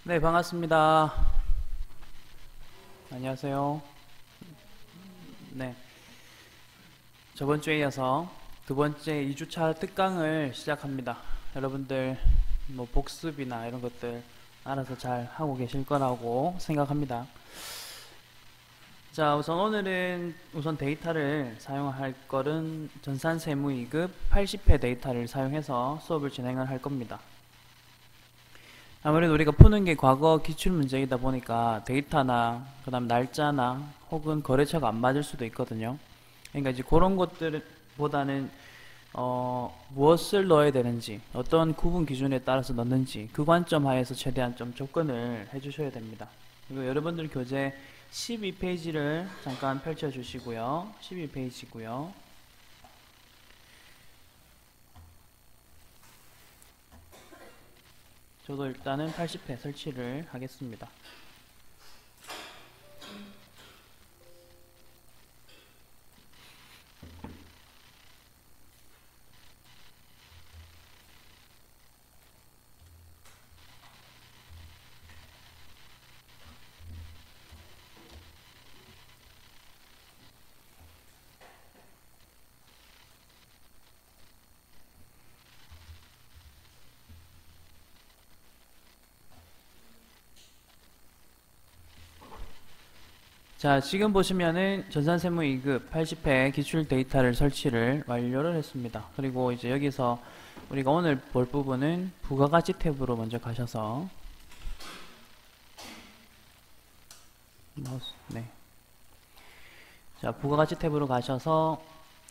네, 반갑습니다. 안녕하세요. 네, 저번 주에 이어서 두 번째 2주차 특강을 시작합니다. 여러분들 뭐 복습이나 이런 것들 알아서 잘 하고 계실 거라고 생각합니다. 자, 오늘은 데이터를 사용할 거는 전산세무 2급 80회 데이터를 사용해서 수업을 진행을 할 겁니다. 아무래도 우리가 푸는 게 과거 기출 문제이다 보니까 데이터나 그다음 날짜나 혹은 거래처가 안 맞을 수도 있거든요. 그러니까 이제 그런 것들보다는 무엇을 넣어야 되는지, 어떤 구분 기준에 따라서 넣는지 그 관점 하에서 최대한 좀 접근을 해주셔야 됩니다. 그리고 여러분들 교재 12페이지를 잠깐 펼쳐주시고요. 12페이지고요. 저도 일단은 80회 설치를 하겠습니다. 자, 지금 보시면은 전산세무 2급 80회 기출 데이터를 설치를 완료를 했습니다. 그리고 이제 여기서 우리가 오늘 볼 부분은 부가가치 탭으로 먼저 가셔서 네. 자, 부가가치 탭으로 가셔서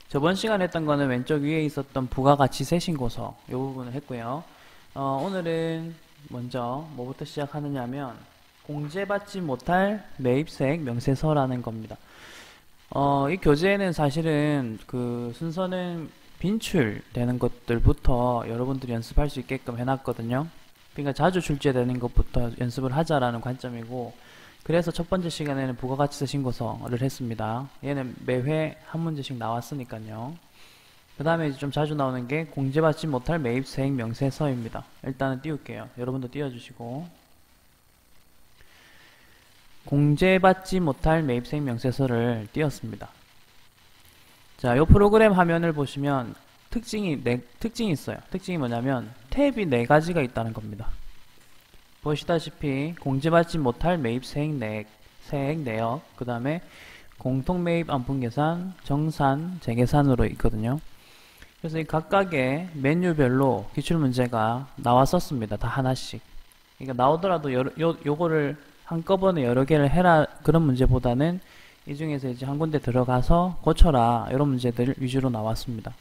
저번 시간에 했던 거는 왼쪽 위에 있었던 부가가치세 신고서 이 부분을 했고요. 오늘은 먼저 뭐부터 시작하느냐 하면 공제받지 못할 매입세액 명세서라는 겁니다. 이 교재에는 사실은 그 순서는 빈출되는 것들부터 여러분들이 연습할 수 있게끔 해놨거든요. 그러니까 자주 출제되는 것부터 연습을 하자라는 관점이고, 그래서 첫 번째 시간에는 부가가치세 신고서를 했습니다. 얘는 매회 한 문제씩 나왔으니까요. 그 다음에 좀 자주 나오는 게 공제받지 못할 매입세액 명세서입니다. 일단은 띄울게요. 여러분도 띄워주시고, 공제받지 못할 매입세액 명세서를 띄웠습니다. 자, 이 프로그램 화면을 보시면 특징이 있어요. 특징이 뭐냐면 탭이 4가지가 있다는 겁니다. 보시다시피 공제받지 못할 매입세액 내역, 그 다음에 공통매입 안분계산, 정산, 재계산으로 있거든요. 그래서 이 각각의 메뉴별로 기출문제가 나왔었습니다. 다 하나씩. 그러니까 나오더라도 요거를 한꺼번에 여러 개를 해라 그런 문제보다는 이 중에서 이제 한 군데 들어가서 고쳐라 이런 문제들 위주로 나왔습니다.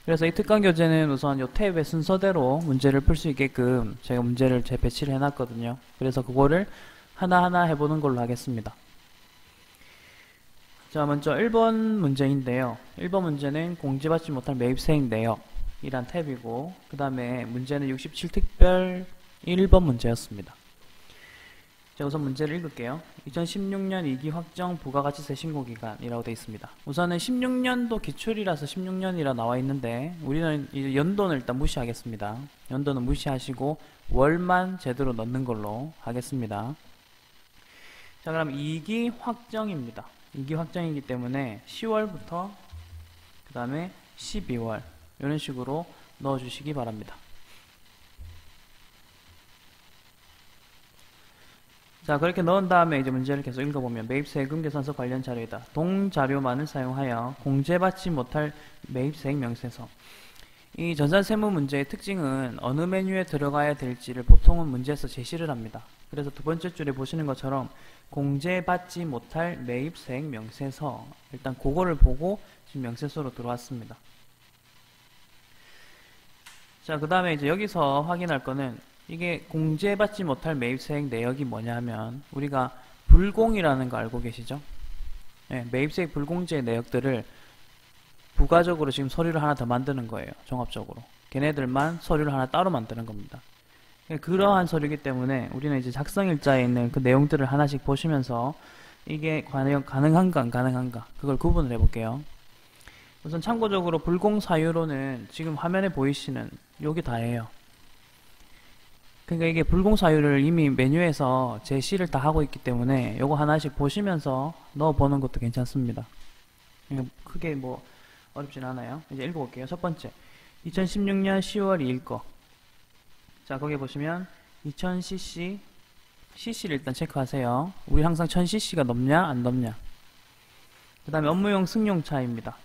그래서 이 특강 교재는 우선 이 탭의 순서대로 문제를 풀 수 있게끔 제가 문제를 배치를 해놨거든요. 그래서 그거를 하나하나 해보는 걸로 하겠습니다. 자, 먼저 1번 문제인데요. 1번 문제는 공제받지 못할 매입세액 내역이란 탭이고, 그 다음에 문제는 67특별 1번 문제였습니다. 자, 우선 문제를 읽을게요. 2016년 2기 확정 부가가치세 신고기간이라고 되어 있습니다. 우선은 16년도 기출이라서 16년이라 나와 있는데 우리는 이 연도는 일단 무시하겠습니다. 연도는 무시하시고 월만 제대로 넣는 걸로 하겠습니다. 자, 그럼 2기 확정입니다. 2기 확정이기 때문에 10월부터 그 다음에 12월 이런 식으로 넣어주시기 바랍니다. 자, 그렇게 넣은 다음에 이제 문제를 계속 읽어보면 매입세금 계산서 관련 자료이다. 동자료만을 사용하여 공제받지 못할 매입세액 명세서. 이 전산세무 문제의 특징은 어느 메뉴에 들어가야 될지를 보통은 문제에서 제시를 합니다. 그래서 두 번째 줄에 보시는 것처럼 공제받지 못할 매입세액 명세서, 일단 그거를 보고 지금 명세서로 들어왔습니다. 자, 그 다음에 이제 여기서 확인할 거는 이게 공제받지 못할 매입세액 내역이 뭐냐 하면 우리가 불공이라는 거 알고 계시죠? 네, 매입세액 불공제 내역들을 부가적으로 지금 서류를 하나 더 만드는 거예요. 종합적으로. 걔네들만 서류를 하나 따로 만드는 겁니다. 그러한 서류이기 때문에 우리는 이제 작성일자에 있는 그 내용들을 하나씩 보시면서 이게 과연 가능한가 안 가능한가 그걸 구분을 해볼게요. 우선 참고적으로 불공 사유로는 지금 화면에 보이시는 요게 다예요. 그러니까 이게 불공사유를 이미 메뉴에서 제시를 다 하고 있기 때문에 요거 하나씩 보시면서 넣어보는 것도 괜찮습니다. 크게 뭐 어렵진 않아요. 이제 읽어볼게요. 첫 번째, 2016년 10월 2일 거. 자, 거기 보시면 2000cc, cc를 일단 체크하세요. 우리 항상 1000cc가 넘냐 안 넘냐. 그 다음에 업무용 승용차입니다.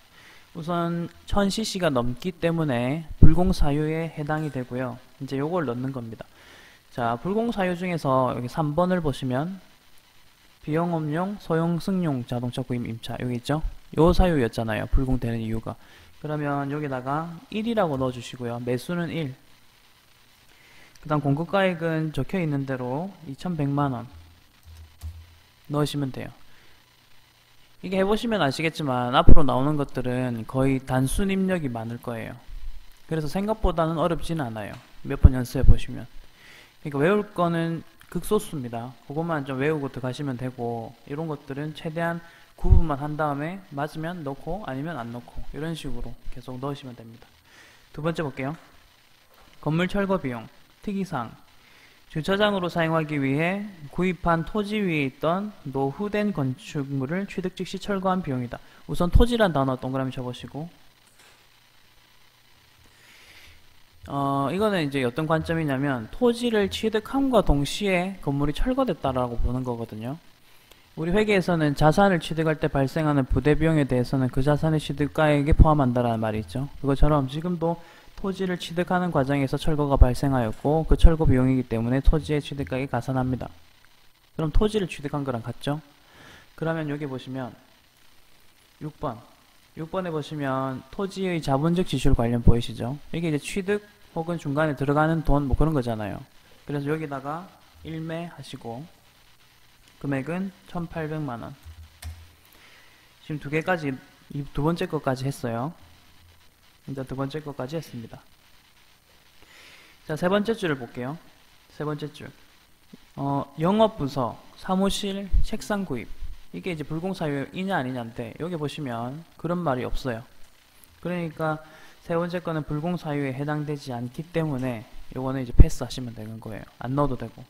우선 1000cc가 넘기 때문에 불공사유에 해당이 되고요. 이제 요걸 넣는 겁니다. 자, 불공사유 중에서 여기 3번을 보시면 비영업용 소형 승용 자동차 구입 임차 여기 있죠? 요 사유였잖아요. 불공되는 이유가. 그러면 여기다가 1이라고 넣어주시고요. 매수는 1. 그 다음 공급가액은 적혀있는 대로 2100만원 넣으시면 돼요. 이게 해보시면 아시겠지만 앞으로 나오는 것들은 거의 단순 입력이 많을 거예요. 그래서 생각보다는 어렵지는 않아요. 몇 번 연습해 보시면. 그러니까 외울 거는 극소수입니다. 그것만 좀 외우고 들어가시면 되고, 이런 것들은 최대한 구분만 한 다음에 맞으면 넣고 아니면 안 넣고 이런 식으로 계속 넣으시면 됩니다. 두 번째 볼게요. 건물 철거 비용, 특이사항. 주차장으로 사용하기 위해 구입한 토지 위에 있던 노후된 건축물을 취득 즉시 철거한 비용이다. 우선 토지란 단어 동그라미 쳐보시고, 이거는 이제 어떤 관점이냐면 토지를 취득함과 동시에 건물이 철거됐다라고 보는 거거든요. 우리 회계에서는 자산을 취득할 때 발생하는 부대 비용에 대해서는 그 자산의 취득가액에 포함한다라는 말이 있죠. 그것처럼 지금도 토지를 취득하는 과정에서 철거가 발생하였고 그 철거 비용이기 때문에 토지의 취득가액이 가산합니다. 그럼 토지를 취득한 거랑 같죠? 그러면 여기 보시면 6번에 보시면 토지의 자본적 지출 관련 보이시죠? 이게 이제 취득 혹은 중간에 들어가는 돈 뭐 그런 거잖아요. 그래서 여기다가 일매 하시고 금액은 1800만원. 지금 두 개까지, 두 번째 것까지 했어요. 이제 두 번째 것까지 했습니다. 자, 세 번째 줄을 볼게요. 세 번째 줄. 영업부서, 사무실, 책상 구입. 이게 이제 불공사유이냐 아니냐인데, 여기 보시면 그런 말이 없어요. 그러니까 세 번째 거는 불공사유에 해당되지 않기 때문에 요거는 이제 패스하시면 되는 거예요. 안 넣어도 되고.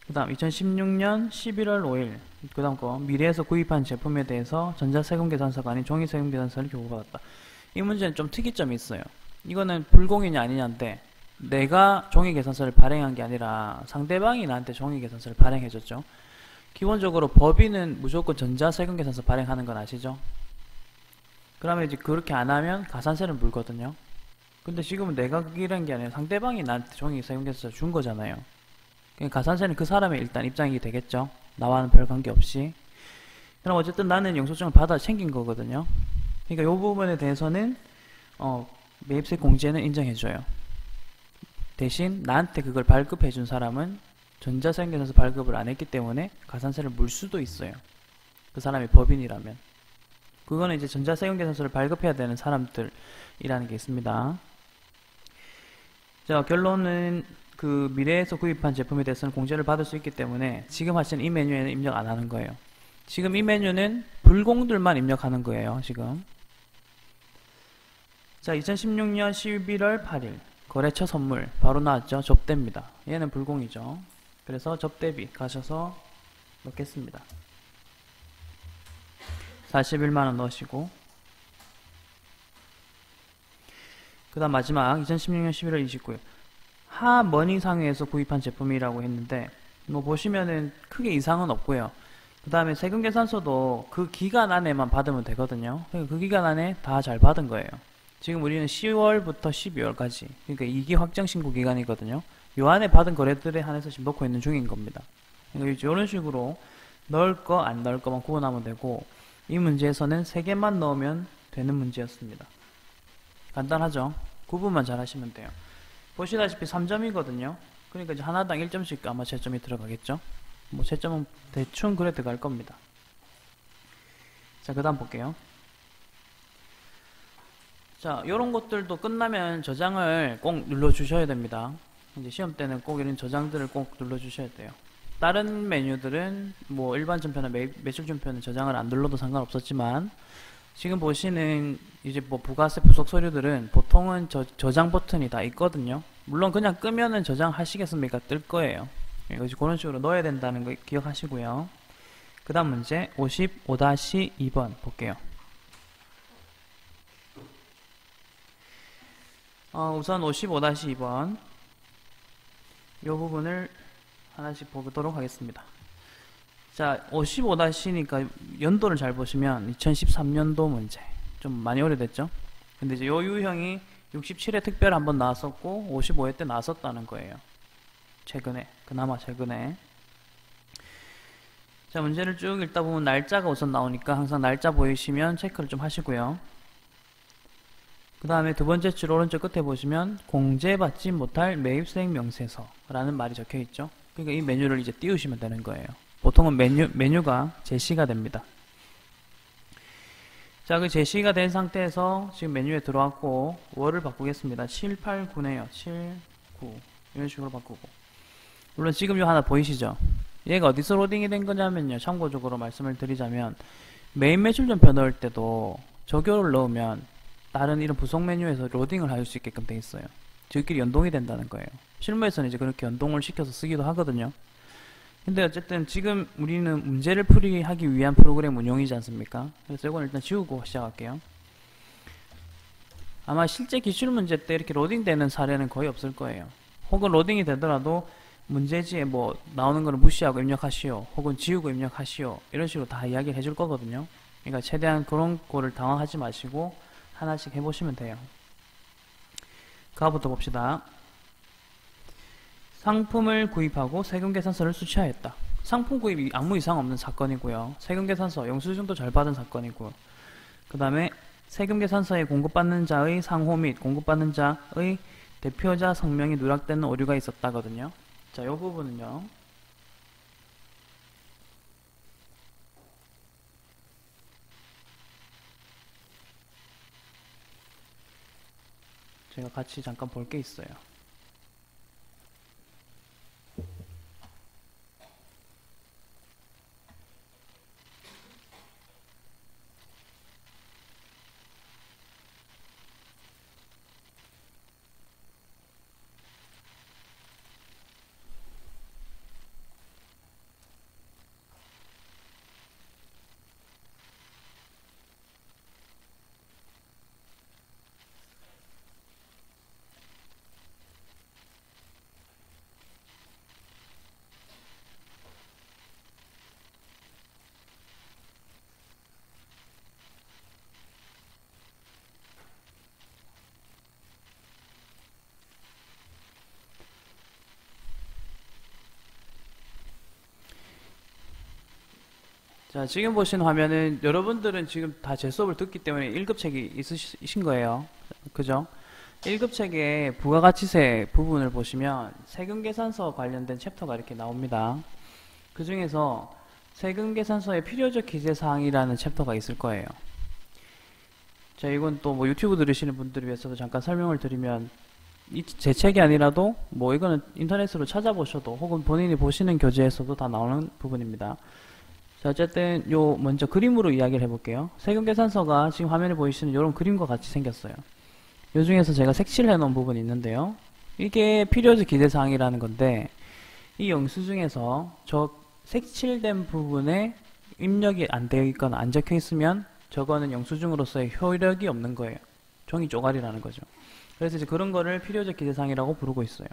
그 다음 2016년 11월 5일 그 다음 거, 미래에서 구입한 제품에 대해서 전자세금계산서가 아닌 종이세금계산서를 교부받았다. 이 문제는 좀 특이점이 있어요. 이거는 불공이냐 아니냐인데, 내가 종이계산서를 발행한 게 아니라 상대방이 나한테 종이계산서를 발행해줬죠. 기본적으로 법인은 무조건 전자세금계산서 발행하는 건 아시죠? 그러면 이제 그렇게 안 하면 가산세를 물거든요. 근데 지금은 내가 그기란 게 아니라 상대방이 나한테 종이세금계산서 준 거잖아요. 가산세는 그 사람의 일단 입장이 되겠죠. 나와는 별 관계없이. 그럼 어쨌든 나는 영수증을 받아 챙긴 거거든요. 그러니까 이 부분에 대해서는 매입세 공제는 인정해줘요. 대신 나한테 그걸 발급해준 사람은 전자세금계산서 발급을 안 했기 때문에 가산세를 물 수도 있어요. 그 사람이 법인이라면. 그거는 이제 전자세금계산서를 발급해야 되는 사람들이라는 게 있습니다. 자, 결론은 그 미래에서 구입한 제품에 대해서는 공제를 받을 수 있기 때문에 지금 하시는 이 메뉴에는 입력 안 하는 거예요. 지금 이 메뉴는 불공들만 입력하는 거예요. 지금. 자, 2016년 11월 8일 거래처 선물 바로 나왔죠. 접대입니다. 얘는 불공이죠. 그래서 접대비 가셔서 넣겠습니다. 41만원 넣으시고, 그 다음 마지막 2016년 11월 29일 하머니상회에서 구입한 제품이라고 했는데, 뭐 보시면은 크게 이상은 없고요. 그 다음에 세금계산서도 그 기간 안에만 받으면 되거든요. 그러니까 그 기간 안에 다 잘 받은 거예요. 지금 우리는 10월부터 12월까지, 그러니까 2기 확정신고 기간이거든요. 요 안에 받은 거래들에 한해서 지금 넣고 있는 중인 겁니다. 그러니까 이런 식으로 넣을 거 안 넣을 거만 구분하면 되고, 이 문제에서는 3개만 넣으면 되는 문제였습니다. 간단하죠? 구분만 잘 하시면 돼요. 보시다시피 3점이거든요. 그러니까 이제 하나당 1점씩 아마 채점이 들어가겠죠? 뭐 채점은 대충 그래 들어갈 겁니다. 자, 그 다음 볼게요. 자, 요런 것들도 끝나면 저장을 꼭 눌러주셔야 됩니다. 이제 시험 때는 꼭 이런 저장들을 꼭 눌러주셔야 돼요. 다른 메뉴들은 뭐 일반 전표나 매출 전표는 저장을 안 눌러도 상관없었지만, 지금 보시는 이제 뭐 부가세 부속 서류들은 보통은 저장 버튼이 다 있거든요. 물론 그냥 끄면은 저장하시겠습니까? 뜰 거예요. 이거 그런 식으로 넣어야 된다는 거 기억하시고요. 그 다음 문제 55-2번 볼게요. 우선 55-2번 이 부분을 하나씩 보도록 하겠습니다. 자, 55-니까 연도를 잘 보시면 2013년도 문제. 좀 많이 오래됐죠? 근데 이제 요 유형이 67회 특별 한번 나왔었고 55회 때 나왔었다는 거예요. 최근에, 그나마 최근에. 자, 문제를 쭉 읽다 보면 날짜가 우선 나오니까 항상 날짜 보이시면 체크를 좀 하시고요. 그 다음에 두 번째 줄 오른쪽 끝에 보시면 공제받지 못할 매입수익 명세서라는 말이 적혀 있죠. 그러니까 이 메뉴를 이제 띄우시면 되는 거예요. 보통은 메뉴가 제시가 됩니다. 자, 그 제시가 된 상태에서 지금 메뉴에 들어왔고 월을 바꾸겠습니다. 7, 8, 9네요. 7, 9 이런 식으로 바꾸고, 물론 지금 요 하나 보이시죠? 얘가 어디서 로딩이 된 거냐면요, 참고적으로 말씀을 드리자면 메인 매출전표 넣을 때도 적요를 넣으면 다른 이런 부속 메뉴에서 로딩을 할 수 있게끔 돼 있어요. 저희끼리 연동이 된다는 거예요. 실무에서는 이제 그렇게 연동을 시켜서 쓰기도 하거든요. 근데 어쨌든 지금 우리는 문제를 풀이하기 위한 프로그램 운용이지 않습니까? 그래서 이건 일단 지우고 시작할게요. 아마 실제 기출문제 때 이렇게 로딩되는 사례는 거의 없을 거예요. 혹은 로딩이 되더라도 문제지에 뭐 나오는 거를 무시하고 입력하시오, 혹은 지우고 입력하시오, 이런 식으로 다 이야기를 해줄 거거든요. 그러니까 최대한 그런 거를 당황하지 마시고 하나씩 해보시면 돼요. 그거부터 봅시다. 상품을 구입하고 세금계산서를 수취하였다. 상품 구입이 아무 이상 없는 사건이고요. 세금계산서 영수증도 잘 받은 사건이고, 그 다음에 세금계산서에 공급받는 자의 상호 및 공급받는 자의 대표자 성명이 누락되는 오류가 있었다거든요. 자, 이 부분은요, 제가 같이 잠깐 볼 게 있어요. 자, 지금 보시는 화면은 여러분들은 지금 다 제 수업을 듣기 때문에 1급 책이 있으신 거예요. 그죠? 1급 책의 부가가치세 부분을 보시면 세금계산서 관련된 챕터가 이렇게 나옵니다. 그 중에서 세금계산서의 필요적 기재사항이라는 챕터가 있을 거예요. 자, 이건 또 뭐 유튜브 들으시는 분들을 위해서도 잠깐 설명을 드리면, 제 책이 아니라도 뭐 이거는 인터넷으로 찾아보셔도 혹은 본인이 보시는 교재에서도 다 나오는 부분입니다. 자, 어쨌든 요 먼저 그림으로 이야기를 해볼게요. 세금계산서가 지금 화면에 보이시는 이런 그림과 같이 생겼어요. 요 중에서 제가 색칠해 놓은 부분이 있는데요, 이게 필요적 기재사항이라는 건데, 이 영수증에서 저 색칠된 부분에 입력이 안 되어 있거나 안 적혀 있으면 저거는 영수증으로서의 효력이 없는 거예요. 종이 쪼가리라는 거죠. 그래서 이제 그런 거를 필요적 기재사항이라고 부르고 있어요.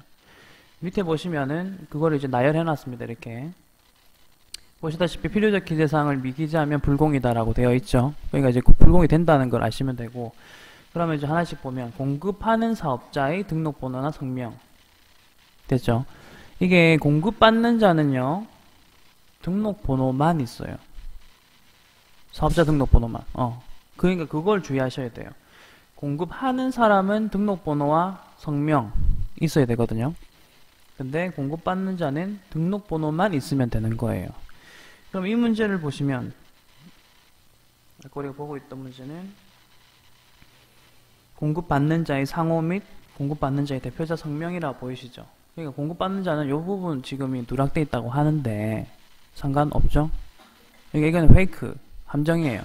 밑에 보시면은 그거를 이제 나열해 놨습니다. 이렇게 보시다시피 필요적 기재사항을 미기재하면 불공이다라고 되어 있죠. 그러니까 이제 불공이 된다는 걸 아시면 되고, 그러면 이제 하나씩 보면 공급하는 사업자의 등록번호나 성명 됐죠. 이게 공급받는 자는요, 등록번호만 있어요. 사업자 등록번호만. 그러니까 그걸 주의하셔야 돼요. 공급하는 사람은 등록번호와 성명 있어야 되거든요. 근데 공급받는 자는 등록번호만 있으면 되는 거예요. 그럼 이 문제를 보시면, 아까 우리가 보고 있던 문제는 공급받는 자의 상호 및 공급받는 자의 대표자 성명이라 보이시죠? 그러니까 공급받는 자는 이 부분 지금이 누락되어 있다고 하는데 상관없죠? 그러니까 이거는 페이크, 함정이에요.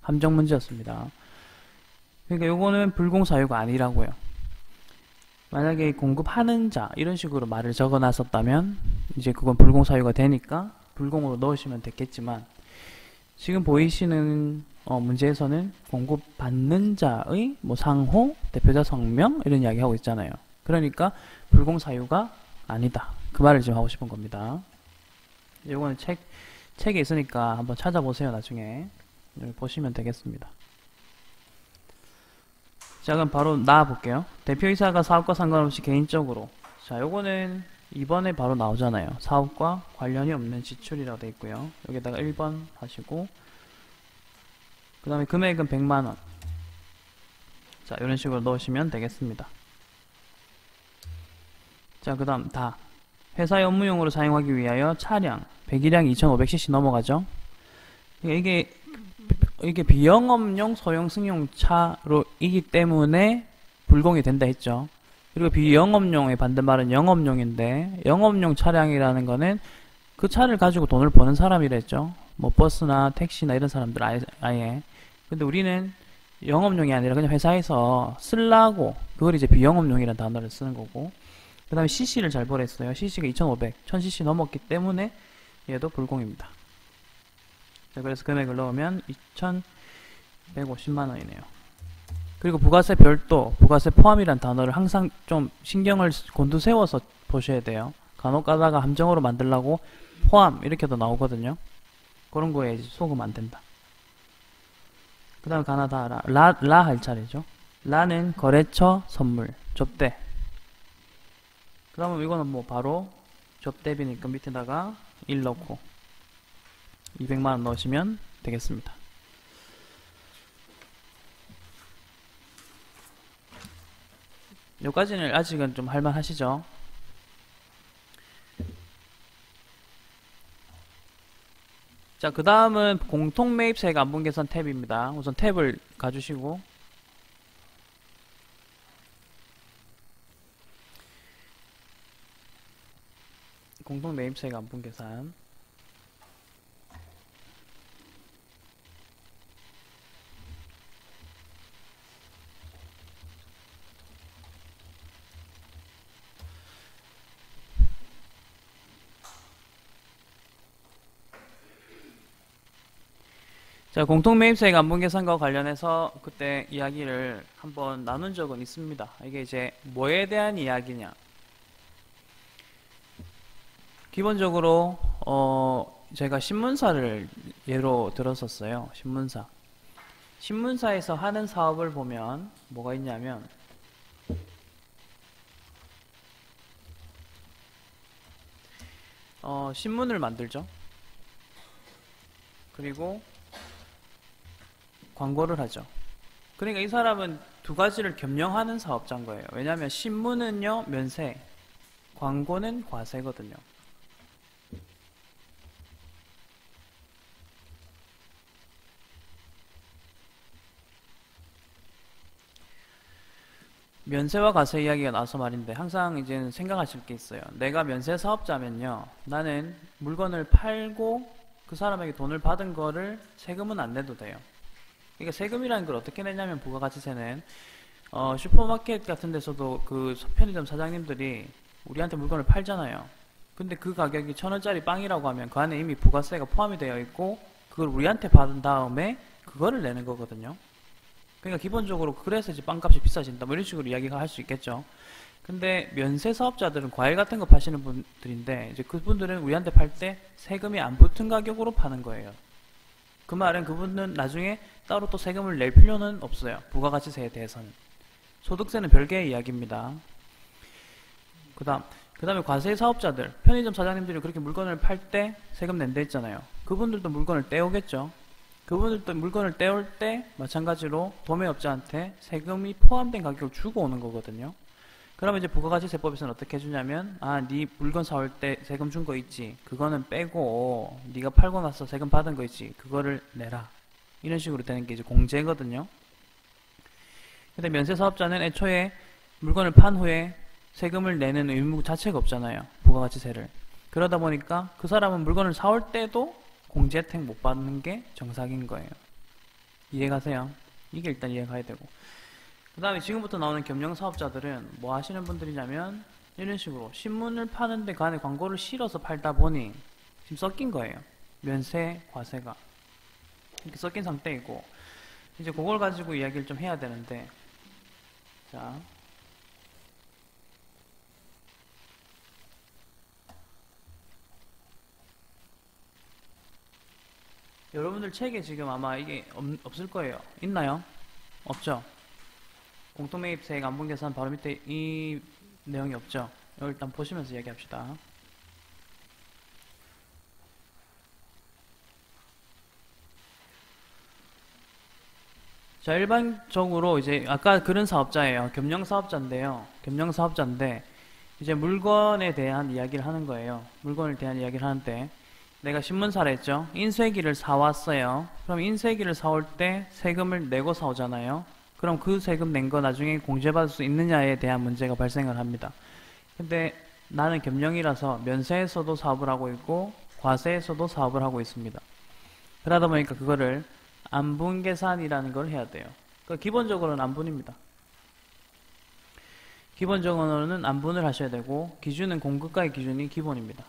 함정 문제였습니다. 그러니까 요거는 불공사유가 아니라고요. 만약에 공급하는 자 이런 식으로 말을 적어 놨었다면 이제 그건 불공사유가 되니까 불공으로 넣으시면 됐겠지만, 지금 보이시는 문제에서는 공급받는 자의 뭐 상호, 대표자 성명 이런 이야기 하고 있잖아요. 그러니까 불공사유가 아니다, 그 말을 지금 하고 싶은 겁니다. 이거는 책에 있으니까 한번 찾아보세요. 나중에 여기 보시면 되겠습니다. 자, 그럼 바로 나와볼게요. 대표이사가 사업과 상관없이 개인적으로, 자, 요거는 2번에 바로 나오잖아요. 사업과 관련이 없는 지출이라고 되어 있고요. 여기다가 1번 하시고, 그 다음에 금액은 100만원. 자, 이런 식으로 넣으시면 되겠습니다. 자, 그 다음 다 회사의 업무용으로 사용하기 위하여 차량 배기량 2500cc 넘어가죠. 이게 비영업용 소형 승용차로 이기 때문에 불공이 된다 했죠. 그리고 비영업용의 반대말은 영업용인데, 영업용 차량이라는 거는 그 차를 가지고 돈을 버는 사람이랬죠. 뭐 버스나 택시나 이런 사람들 아예. 근데 우리는 영업용이 아니라 그냥 회사에서 쓰려고, 그걸 이제 비영업용이라는 단어를 쓰는 거고, 그 다음에 cc를 잘 보랬어요. cc가 2500, 1000cc 넘었기 때문에 얘도 불공입니다. 자, 그래서 금액을 넣으면 2150만원이네요. 그리고 부가세 별도, 부가세 포함이란 단어를 항상 좀 신경을 곤두세워서 보셔야 돼요. 간혹 가다가 함정으로 만들라고 포함 이렇게도 나오거든요. 그런 거에 속으면 안 된다. 그 다음 가나다 라 할 차례죠. 라는 거래처 선물, 접대. 그 다음에 이거는 뭐 바로 접대비니까 밑에다가 1 넣고 200만원 넣으시면 되겠습니다. 여기까지는 아직은 좀 할만하시죠? 자, 그 다음은 공통매입세액 안분계산 탭입니다. 우선 탭을 가주시고, 공통매입세액 안분계산. 자, 공통매입세액 안분계산과 관련해서 그때 이야기를 한번 나눈 적은 있습니다. 이게 이제 뭐에 대한 이야기냐. 기본적으로 제가 신문사를 예로 들었었어요. 신문사에서 하는 사업을 보면 뭐가 있냐면, 신문을 만들죠. 그리고 광고를 하죠. 그러니까 이 사람은 두 가지를 겸용하는 사업자인 거예요. 왜냐하면 신문은요 면세, 광고는 과세거든요. 면세와 과세 이야기가 나와서 말인데, 항상 이제는 생각하실 게 있어요. 내가 면세 사업자면요, 나는 물건을 팔고 그 사람에게 돈을 받은 거를 세금은 안 내도 돼요. 그러니까 세금이라는 걸 어떻게 내냐면, 부가가치세는 슈퍼마켓 같은 데서도 그 편의점 사장님들이 우리한테 물건을 팔잖아요. 근데 그 가격이 1000원짜리 빵이라고 하면 그 안에 이미 부가세가 포함이 되어 있고, 그걸 우리한테 받은 다음에 그거를 내는 거거든요. 그러니까 기본적으로 그래서 이제 빵값이 비싸진다 뭐 이런 식으로 이야기가 할 수 있겠죠. 근데 면세 사업자들은 과일 같은 거 파시는 분들인데, 이제 그분들은 우리한테 팔 때 세금이 안 붙은 가격으로 파는 거예요. 그 말은 그분은 나중에 따로 또 세금을 낼 필요는 없어요. 부가가치세에 대해서는. 소득세는 별개의 이야기입니다. 그 다음에 과세 사업자들, 편의점 사장님들이 그렇게 물건을 팔 때 세금 낸다 했잖아요. 그분들도 물건을 떼오겠죠. 그분들도 물건을 떼올 때 마찬가지로 도매업자한테 세금이 포함된 가격을 주고 오는 거거든요. 그러면 이제 부가가치세법에서는 어떻게 해주냐면, 네 물건 사올 때 세금 준 거 있지, 그거는 빼고 네가 팔고 나서 세금 받은 거 있지, 그거를 내라, 이런 식으로 되는 게 이제 공제거든요. 근데 면세 사업자는 애초에 물건을 판 후에 세금을 내는 의무 자체가 없잖아요, 부가가치세를. 그러다 보니까 그 사람은 물건을 사올 때도 공제 혜택 못 받는 게 정상인 거예요. 이해가세요? 이게 일단 이해가야 되고, 그 다음에 지금부터 나오는 겸용사업자들은 뭐 하시는 분들이냐면 이런 식으로 신문을 파는데 그 안에 광고를 실어서 팔다 보니 지금 섞인 거예요. 면세, 과세가 이렇게 섞인 상태이고, 이제 그걸 가지고 이야기를 좀 해야 되는데, 자, 여러분들 책에 지금 아마 이게 없을 거예요. 있나요? 없죠? 공통매입세액 안분계산 바로 밑에 이 내용이 없죠? 이걸 일단 보시면서 이야기합시다. 자, 일반적으로 이제 아까 그런 사업자예요. 겸용사업자인데요. 겸용사업자인데 이제 물건에 대한 이야기를 하는 거예요. 물건에 대한 이야기를 하는데, 내가 신문사라 했죠. 인쇄기를 사왔어요. 그럼 인쇄기를 사올 때 세금을 내고 사오잖아요. 그럼 그 세금 낸 거 나중에 공제받을 수 있느냐에 대한 문제가 발생을 합니다. 근데 나는 겸용이라서 면세에서도 사업을 하고 있고 과세에서도 사업을 하고 있습니다. 그러다 보니까 그거를 안분계산이라는 걸 해야 돼요. 그러니까 기본적으로는 안분입니다. 기본적으로는 안분을 하셔야 되고, 기준은 공급가액 기준이 기본입니다.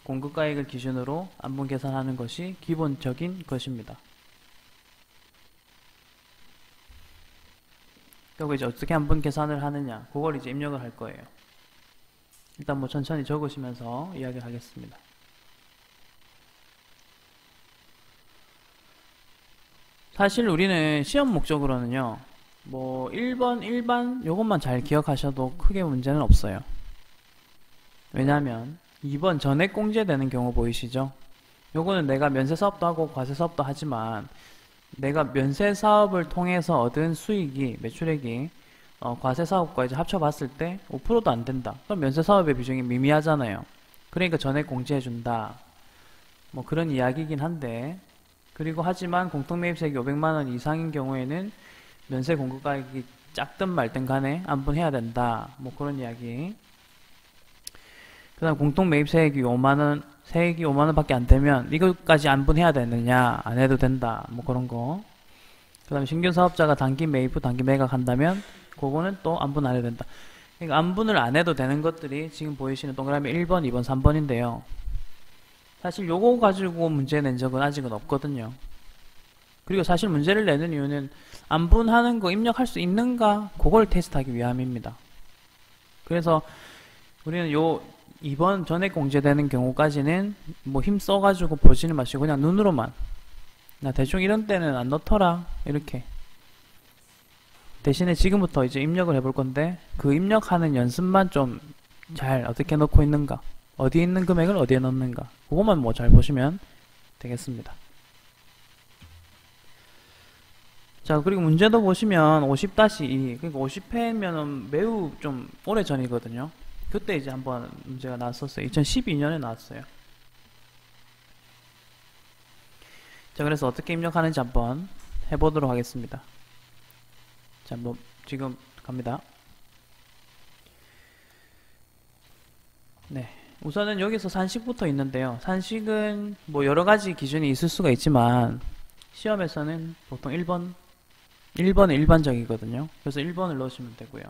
공급가액을 기준으로 안분 계산하는 것이 기본적인 것입니다. 그리고 이제 어떻게 안분 계산을 하느냐, 그걸 이제 입력을 할 거예요. 일단 뭐 천천히 적으시면서 이야기를 하겠습니다. 사실 우리는 시험 목적으로는요, 뭐 1번, 일반 요것만 잘 기억하셔도 크게 문제는 없어요. 왜냐하면 2번 전액 공제되는 경우 보이시죠? 요거는 내가 면세사업도 하고 과세사업도 하지만 내가 면세사업을 통해서 얻은 수익이, 매출액이 과세사업과 이제 합쳐봤을 때 5%도 안 된다. 그럼 면세사업의 비중이 미미하잖아요. 그러니까 전액 공제해준다. 뭐 그런 이야기이긴 한데, 그리고 하지만 공통매입세액이 500만원 이상인 경우에는 면세 공급가액이 작든 말든 간에 안분해야 된다. 뭐 그런 이야기. 그 다음 공통매입세액이 5만원, 세액이 5만원 밖에 안 되면 이것까지 안분해야 되느냐, 안 해도 된다. 뭐 그런 거. 그 다음에 신규 사업자가 단기 매입 후 단기 매각한다면 그거는 또 안분 안 해도 된다. 그러니까 안분을 안 해도 되는 것들이 지금 보이시는 동그라미 1번, 2번, 3번인데요. 사실 요거 가지고 문제 낸 적은 아직은 없거든요. 그리고 사실 문제를 내는 이유는 안분하는 거 입력할 수 있는가, 그걸 테스트하기 위함입니다. 그래서 우리는 요 2번 전액 공제되는 경우까지는 뭐 힘 써가지고 보지는 마시고 그냥 눈으로만, 나 대충 이런 때는 안 넣더라, 이렇게. 대신에 지금부터 이제 입력을 해볼 건데, 그 입력하는 연습만 좀 잘 어떻게 넣고 있는가, 어디에 있는 금액을 어디에 넣는가, 그것만 뭐 잘 보시면 되겠습니다. 자, 그리고 문제도 보시면 50-2, 그러니까 50회면은 매우 좀 오래 전이거든요. 그때 이제 한번 문제가 나왔었어요. 2012년에 나왔어요. 자, 그래서 어떻게 입력하는지 한번 해보도록 하겠습니다. 자, 뭐 지금 갑니다. 네, 우선은 여기서 산식부터 있는데요. 산식은 뭐 여러가지 기준이 있을 수가 있지만 시험에서는 보통 1번은 일반적이거든요. 그래서 1번을 넣으시면 되고요.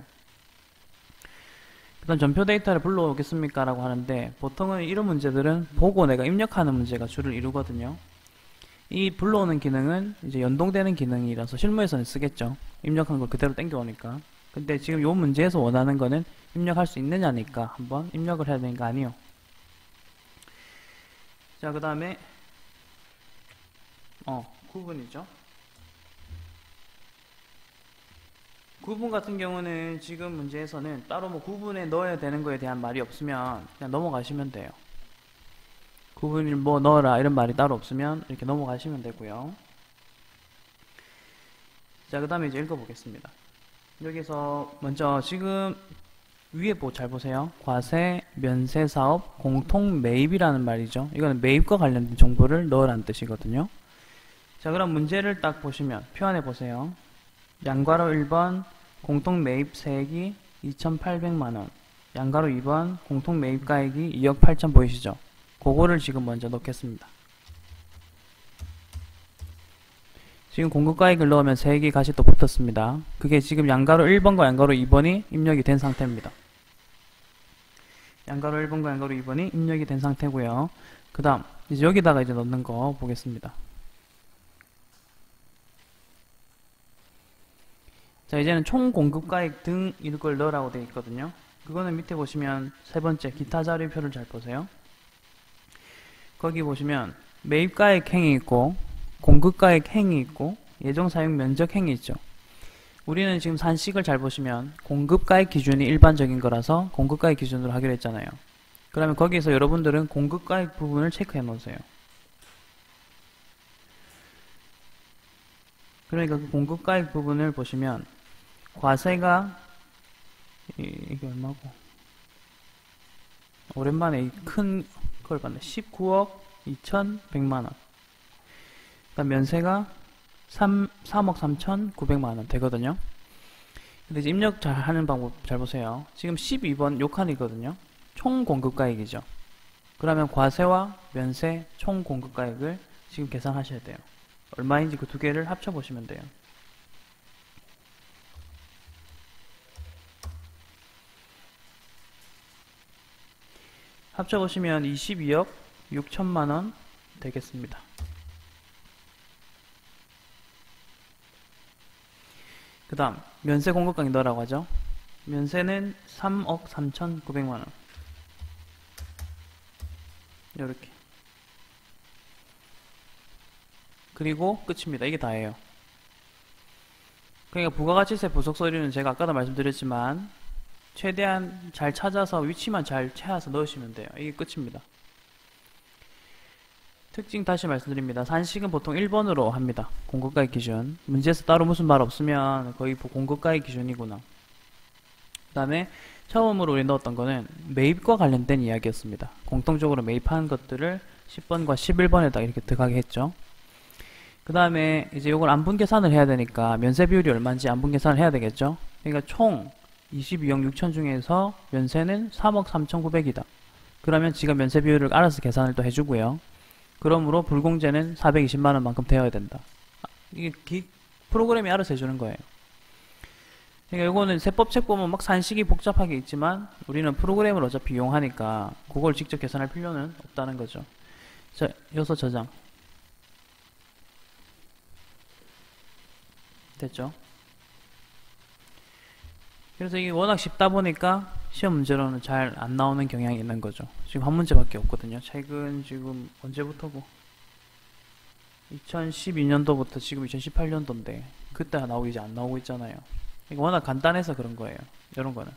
그 다음 전표 데이터를 불러오겠습니까? 라고 하는데, 보통은 이런 문제들은 보고 내가 입력하는 문제가 주를 이루거든요. 이 불러오는 기능은 이제 연동되는 기능이라서 실무에서는 쓰겠죠. 입력한 걸 그대로 땡겨오니까. 근데 지금 요 문제에서 원하는 거는 입력할 수 있느냐니까 한번 입력을 해야 되는 거 아니에요. 자, 그 다음에 구분이죠. 구분 같은 경우는 지금 문제에서는 따로 뭐 구분에 넣어야 되는 거에 대한 말이 없으면 그냥 넘어가시면 돼요. 구분을 뭐 넣어라 이런 말이 따로 없으면 이렇게 넘어가시면 되고요. 자, 그 다음에 이제 읽어보겠습니다. 여기서 먼저 지금 위에 잘 보세요. 과세, 면세사업, 공통매입이라는 말이죠. 이거는 매입과 관련된 정보를 넣으라는 뜻이거든요. 자, 그럼 문제를 딱 보시면 표안해 보세요. 양괄호 1번 공통매입세액이 2,800만원, 양괄호 2번 공통매입가액이 2억 8천 보이시죠? 그거를 지금 먼저 넣겠습니다. 지금 공급가액을 넣으면 3개 값이 또 붙었습니다. 그게 지금 양가로 1번과 양가로 2번이 입력이 된 상태입니다. 양가로 1번과 양가로 2번이 입력이 된 상태고요. 그 다음 이제 여기다가 이제 넣는 거 보겠습니다. 자, 이제는 총 공급가액 등 이걸 넣으라고 되어 있거든요. 그거는 밑에 보시면 세 번째 기타 자료표를 잘 보세요. 거기 보시면 매입가액 행이 있고 공급가액 행이 있고 예정사용 면적 행이 있죠. 우리는 지금 산식을 잘 보시면 공급가액 기준이 일반적인 거라서 공급가액 기준으로 하기로 했잖아요. 그러면 거기에서 여러분들은 공급가액 부분을 체크해 놓으세요. 그러니까 그 공급가액 부분을 보시면 과세가 이게 얼마고 오랜만에 이 큰 걸 봤네. 19억 2,100만원. 그다음 면세가 3억 3,900만원 되거든요. 근데 이제 입력 잘 하는 방법 잘 보세요. 지금 12번 요 칸이거든요. 총 공급가액이죠. 그러면 과세와 면세 총 공급가액을 지금 계산하셔야 돼요. 얼마인지 그 두 개를 합쳐 보시면 돼요. 합쳐보시면 22억 6천만원 되겠습니다. 그 다음 면세 공급가액 넣으라고 하죠. 면세는 3억 3,900만원 이렇게. 그리고 끝입니다. 이게 다예요. 그러니까 부가가치세 부속서류는 제가 아까도 말씀드렸지만 최대한 잘 찾아서 위치만 잘 찾아서 넣으시면 돼요. 이게 끝입니다. 특징 다시 말씀드립니다. 산식은 보통 1번으로 합니다. 공급가액 기준. 문제에서 따로 무슨 말 없으면 거의 공급가액 기준이구나. 그 다음에 처음으로 우리 넣었던 거는 매입과 관련된 이야기였습니다. 공통적으로 매입한 것들을 10번과 11번에다 이렇게 들어가게 했죠. 그 다음에 이제 이걸 안분 계산을 해야 되니까 면세 비율이 얼마인지 안분 계산을 해야 되겠죠. 그러니까 총 22억 6천 중에서 면세는 3억 3,900이다. 그러면 지가 면세 비율을 알아서 계산을 또 해주고요. 그러므로 불공제는 420만원만큼 되어야 된다. 이게 프로그램이 알아서 해주는 거예요. 그러니까 이거는 세법책 보면 막 산식이 복잡하게 있지만 우리는 프로그램을 어차피 이용하니까 그걸 직접 계산할 필요는 없다는 거죠. 자, 여기서 저장. 됐죠? 그래서 이게 워낙 쉽다 보니까 시험 문제로는 잘 안 나오는 경향이 있는 거죠. 지금 한 문제밖에 없거든요. 최근 지금 언제부터고? 2012년도부터 지금 2018년도인데 그때 나오기 이제 안 나오고 있잖아요. 이거 워낙 간단해서 그런 거예요. 이런 거는.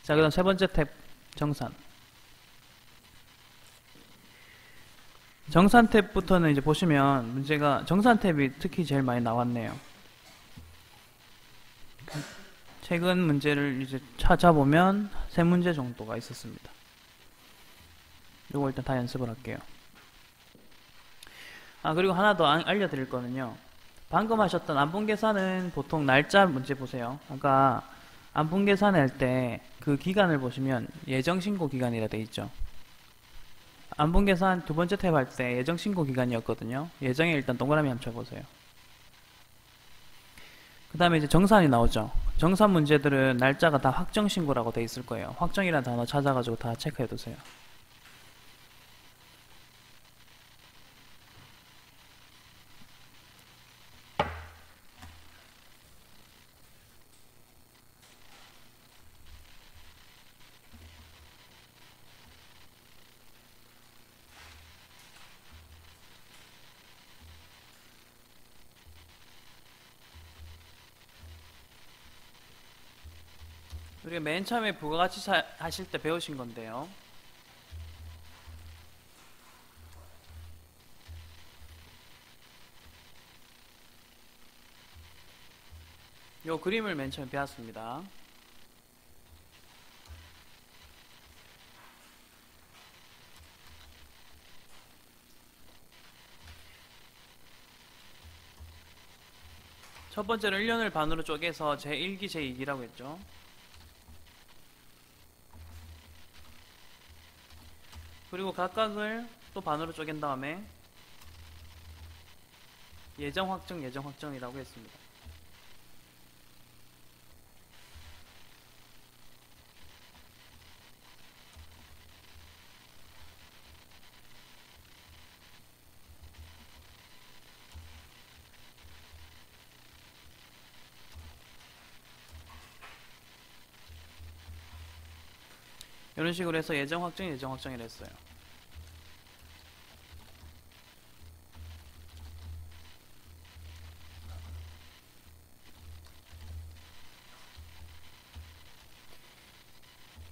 자, 그다음 세 번째 탭 정산. 정산 탭부터는 이제 보시면 문제가 정산 탭이 특히 제일 많이 나왔네요. 최근 문제를 이제 찾아보면 3문제 정도가 있었습니다. 요거 일단 다 연습을 할게요. 아, 그리고 하나 더 알려드릴 거는요. 방금 하셨던 안분 계산은 보통 날짜 문제 보세요. 아까 안분 계산할 때 그 기간을 보시면 예정 신고 기간이라 돼 있죠. 안분 계산 두 번째 탭 할 때 예정 신고 기간이었거든요. 예정에 일단 동그라미 한번 쳐보세요. 그 다음에 이제 정산이 나오죠. 정산 문제들은 날짜가 다 확정 신고라고 돼 있을 거예요. 확정이라는 단어 찾아가지고 다 체크해 두세요. 우리가 맨 처음에 부가가치 하실 때 배우신 건데요. 요 그림을 맨 처음에 배웠습니다. 첫 번째로 1년을 반으로 쪼개서 제1기, 제2기라고 했죠. 그리고 각각을 또 반으로 쪼갠 다음에 예정 확정, 예정 확정이라고 했습니다. 이런 식으로 해서 예정 확정, 예정 확정을 했어요.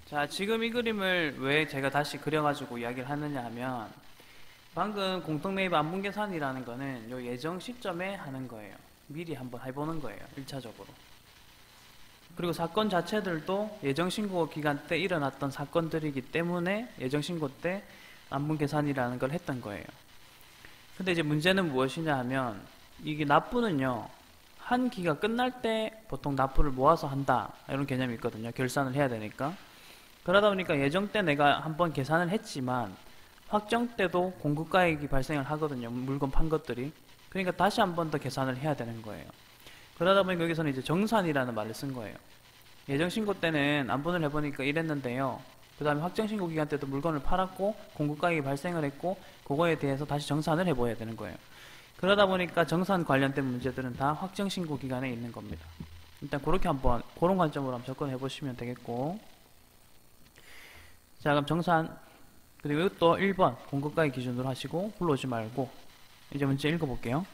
자, 지금 이 그림을 왜 제가 다시 그려가지고 이야기를 하느냐 하면, 방금 공통매입 안분계산이라는 거는 요 예정 시점에 하는 거예요. 미리 한번 해보는 거예요, 1차적으로. 그리고 사건 자체들도 예정신고 기간 때 일어났던 사건들이기 때문에 예정신고 때 안분계산이라는 걸 했던 거예요. 근데 이제 문제는 무엇이냐 하면, 이게 납부는요, 한 기가 끝날 때 보통 납부를 모아서 한다, 이런 개념이 있거든요. 결산을 해야 되니까. 그러다 보니까 예정 때 내가 한번 계산을 했지만 확정 때도 공급가액이 발생을 하거든요. 물건 판 것들이. 그러니까 다시 한 번 더 계산을 해야 되는 거예요. 그러다 보니까 여기서는 이제 정산이라는 말을 쓴 거예요. 예정 신고 때는 안분을 해보니까 이랬는데요. 그 다음에 확정 신고 기간 때도 물건을 팔았고 공급가액이 발생을 했고 그거에 대해서 다시 정산을 해봐야 되는 거예요. 그러다 보니까 정산 관련된 문제들은 다 확정 신고 기간에 있는 겁니다. 일단 그렇게 한번 그런 관점으로 한번 접근해 보시면 되겠고, 자, 그럼 정산, 그리고 이것도 1번 공급가액 기준으로 하시고 불러오지 말고 이제 문제 읽어볼게요.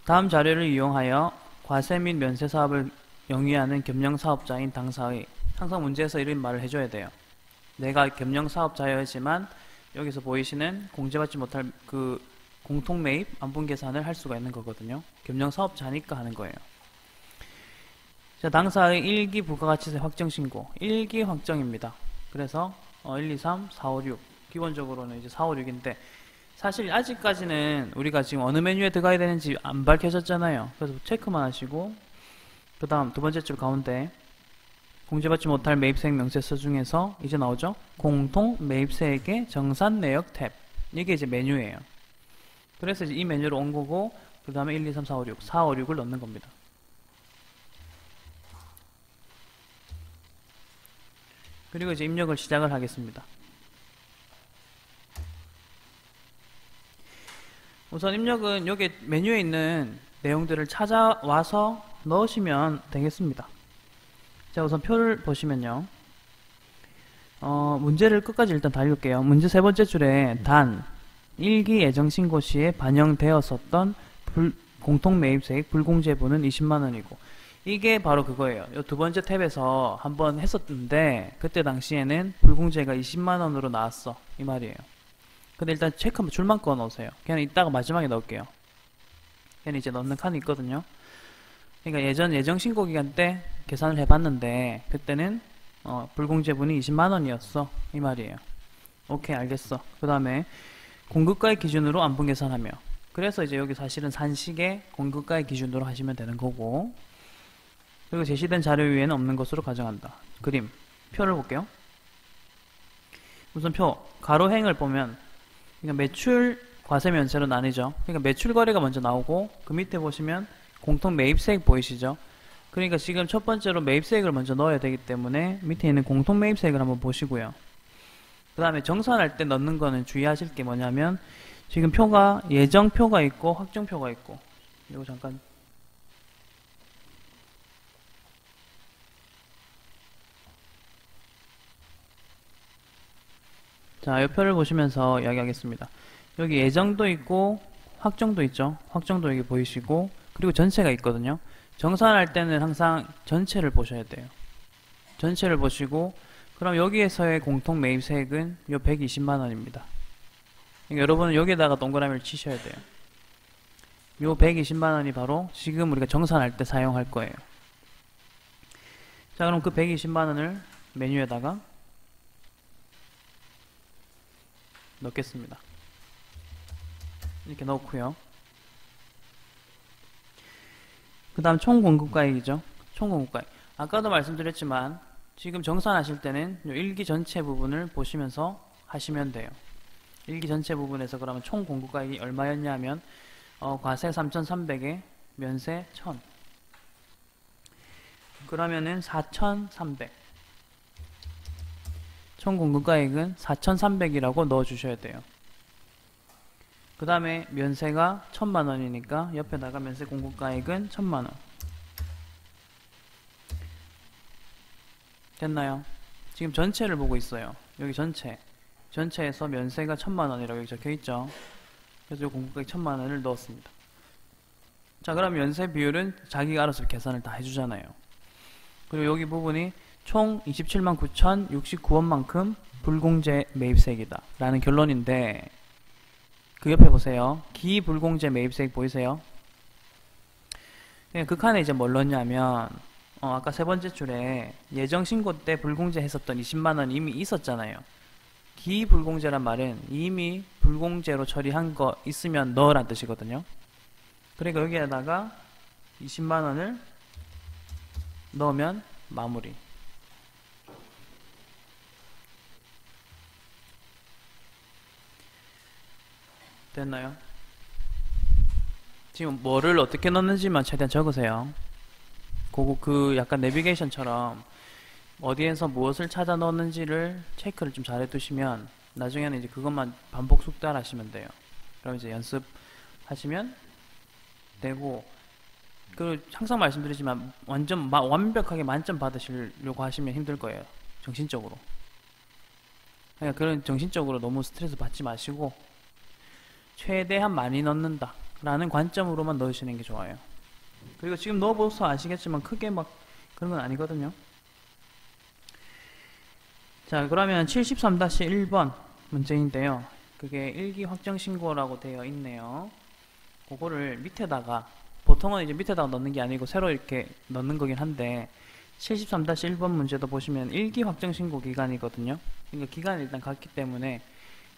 다음 자료를 이용하여 과세 및 면세 사업을 영위하는 겸용 사업자인 당사의, 항상 문제에서 이런 말을 해줘야 돼요. 내가 겸용 사업자여야지만 여기서 보이시는 공제받지 못할 그 공통 매입 안분 계산을 할 수가 있는 거거든요. 겸용 사업자니까 하는 거예요. 자, 당사의 1기 부가가치세 확정 신고, 1기 확정입니다. 그래서 1, 2, 3, 4, 5, 6 기본적으로는 이제 4, 5, 6인데 사실 아직까지는 우리가 지금 어느 메뉴에 들어가야 되는지 안 밝혀졌잖아요. 그래서 체크만 하시고, 그 다음 두 번째 줄 가운데 공제받지 못할 매입세액 명세서 중에서 이제 나오죠? 공통 매입세액의 정산 내역 탭, 이게 이제 메뉴예요. 그래서 이제 이 메뉴로 온 거고, 그 다음에 1, 2, 3, 4, 5, 6 4, 5, 6을 넣는 겁니다. 그리고 이제 입력을 시작을 하겠습니다. 우선 입력은 여기 메뉴에 있는 내용들을 찾아와서 넣으시면 되겠습니다. 자, 우선 표를 보시면요. 문제를 끝까지 일단 다 읽을게요. 문제 세 번째 줄에 단 1기 예정신고 시에 반영되었었던 공통매입세액 불공제분은 20만원이고, 이게 바로 그거예요. 이 두 번째 탭에서 한번 했었는데 그때 당시에는 불공제가 20만원으로 나왔어, 이 말이에요. 근데 일단 체크 한번 줄만 꺼 놓으세요. 그냥 이따가 마지막에 넣을게요. 그냥 이제 넣는 칸이 있거든요. 그러니까 예정 신고 기간 때 계산을 해봤는데 그때는 불공제분이 20만원이었어, 이 말이에요. 오케이, 알겠어. 그 다음에 공급가액 기준으로 안분 계산하며, 그래서 이제 여기 사실은 산식의 공급가액 기준으로 하시면 되는 거고, 그리고 제시된 자료 위에는 없는 것으로 가정한다. 그림, 표를 볼게요. 우선 표, 가로행을 보면 그러니까 매출 과세 면세로 나뉘죠. 그러니까 매출 거래가 먼저 나오고, 그 밑에 보시면 공통 매입세액 보이시죠? 그러니까 지금 첫 번째로 매입세액을 먼저 넣어야 되기 때문에 밑에 있는 공통 매입세액을 한번 보시고요. 그 다음에 정산할 때 넣는 거는 주의하실 게 뭐냐면, 지금 표가 예정표가 있고 확정표가 있고, 이거 잠깐 자, 이 표를 보시면서 이야기하겠습니다. 여기 예정도 있고 확정도 있죠. 확정도 여기 보이시고, 그리고 전체가 있거든요. 정산할 때는 항상 전체를 보셔야 돼요. 전체를 보시고, 그럼 여기에서의 공통 매입세액은 요 120만원입니다. 그러니까 여러분은 여기에다가 동그라미를 치셔야 돼요. 요 120만원이 바로 지금 우리가 정산할 때 사용할 거예요. 자, 그럼 그 120만원을 메뉴에다가 넣겠습니다. 이렇게 넣고요. 그 다음 총 공급가액이죠. 총 공급가액. 아까도 말씀드렸지만 지금 정산하실 때는 요 1기 전체 부분을 보시면서 하시면 돼요. 일기 전체 부분에서 그러면 총 공급가액이 얼마였냐 하면 과세 3,300에 면세 1,000. 그러면은 4,300. 총 공급가액은 4,300이라고 넣어주셔야 돼요. 그 다음에 면세가 1,000만원이니까 옆에다가 면세 공급가액은 1,000만원. 됐나요? 지금 전체를 보고 있어요. 여기 전체에서 면세가 1,000만원이라고 여기 적혀있죠. 그래서 공급가액 1,000만원을 넣었습니다. 자, 그럼 면세 비율은 자기가 알아서 계산을 다 해주잖아요. 그리고 여기 부분이 총 27만 9,069원만큼 불공제 매입세액이다 라는 결론인데, 그 옆에 보세요. 기불공제 매입세액 보이세요? 그 칸에 이제 뭘 넣냐면 아까 세 번째 줄에 예정 신고 때 불공제 했었던 20만원 이미 있었잖아요. 기불공제란 말은 이미 불공제로 처리한 거 있으면 넣으란 뜻이거든요. 그러니까 여기에다가 20만원을 넣으면 마무리. 됐나요? 지금 뭐를 어떻게 넣는지만 최대한 적으세요. 그 약간 내비게이션처럼 어디에서 무엇을 찾아 넣는지를 체크를 좀 잘 해두시면 나중에는 이제 그것만 반복 숙달하시면 돼요. 그럼 이제 연습하시면 되고, 그 항상 말씀드리지만 완벽하게 만점 받으시려고 하시면 힘들 거예요. 정신적으로. 그러니까 그런 정신적으로 너무 스트레스 받지 마시고 최대한 많이 넣는다 라는 관점으로만 넣으시는 게 좋아요. 그리고 지금 넣어보셔서 아시겠지만 크게 막 그런 건 아니거든요. 자, 그러면 73-1번 문제인데요. 그게 일기 확정 신고라고 되어 있네요. 그거를 밑에다가, 보통은 이제 밑에다가 넣는 게 아니고 새로 이렇게 넣는 거긴 한데, 73-1번 문제도 보시면 일기 확정 신고 기간이거든요. 그러니까 기간을 일단 갔기 때문에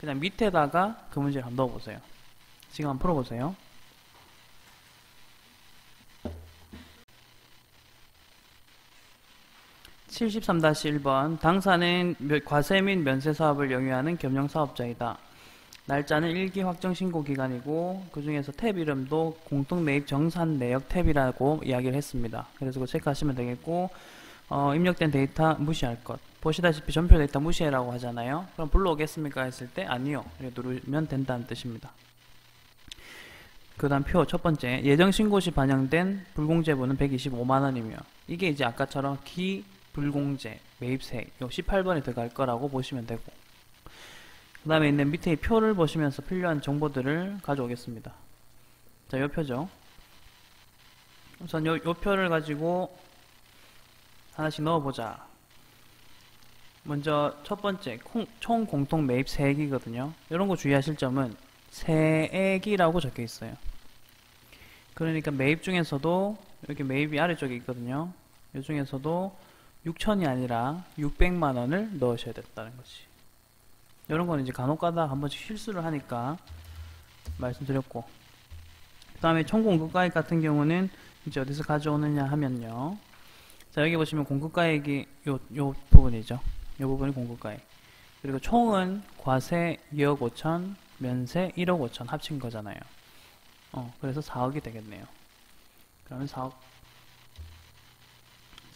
그냥 밑에다가 그 문제를 한번 넣어보세요. 지금 한번 풀어보세요. 73-1번 당사는 과세 및 면세 사업을 영위하는 겸용 사업자이다. 날짜는 일기 확정 신고 기간이고 그 중에서 탭 이름도 공동 매입 정산 내역 탭이라고 이야기를 했습니다. 그래서 그거 체크하시면 되겠고, 입력된 데이터 무시할 것. 보시다시피 전표 데이터 무시해라고 하잖아요. 그럼 불러오겠습니까 했을 때 아니요 이렇게 누르면 된다는 뜻입니다. 그 다음 표 첫 번째, 예정 신고 시 반영된 불공제분은 125만원이며 이게 이제 아까처럼 기불공제 매입세액 요 18번에 들어갈 거라고 보시면 되고, 그 다음에 있는 밑에 이 표를 보시면서 필요한 정보들을 가져오겠습니다. 자, 요 표죠. 우선 요 표를 가지고 하나씩 넣어보자. 먼저 첫 번째 총 공통 매입 세액이거든요. 이런 거 주의하실 점은 세액이라고 적혀 있어요. 그러니까 매입 중에서도 이렇게 매입이 아래쪽에 있거든요. 이 중에서도 6천이 아니라 600만원을 넣으셔야 됐다는 거지. 이런 거는 이제 간혹가다 한 번씩 실수를 하니까 말씀드렸고, 그 다음에 총 공급가액 같은 경우는 이제 어디서 가져오느냐 하면요. 자, 여기 보시면 공급가액이 요 부분이죠. 요 부분이 공급가액. 그리고 총은 과세 2억 5천, 면세 1억 5천 합친 거잖아요. 그래서 4억이 되겠네요. 그러면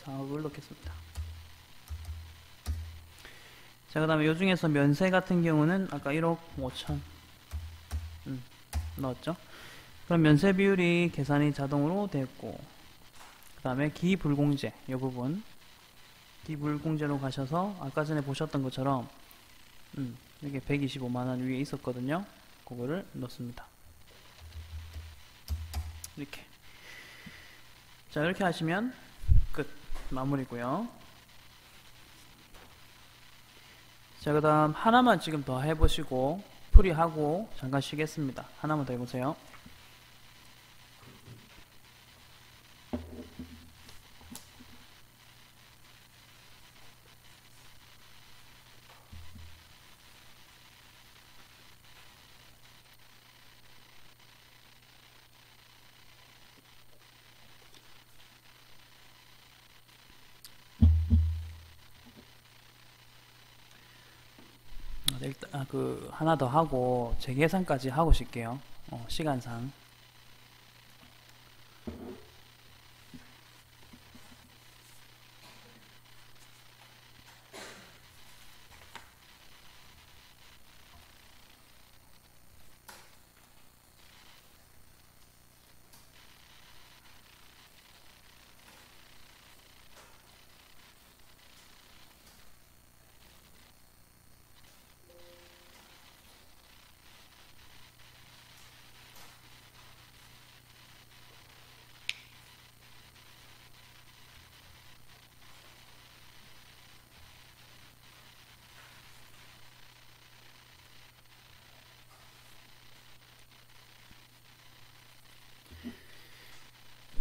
4억을 넣겠습니다. 자, 그 다음에 요 중에서 면세 같은 경우는 아까 1억 5천 넣었죠. 그럼 면세 비율이 계산이 자동으로 됐고, 그 다음에 기불공제 요 부분, 기불공제로 가셔서 아까 전에 보셨던 것처럼 여기 125만원 위에 있었거든요. 그거를 넣습니다. 이렇게. 자, 이렇게 하시면 끝. 마무리고요. 자, 그 다음 하나만 지금 더 해보시고 풀이하고 잠깐 쉬겠습니다. 하나만 더 해보세요. 그 하나 더 하고 재계산까지 하고 쉴게요. 시간상.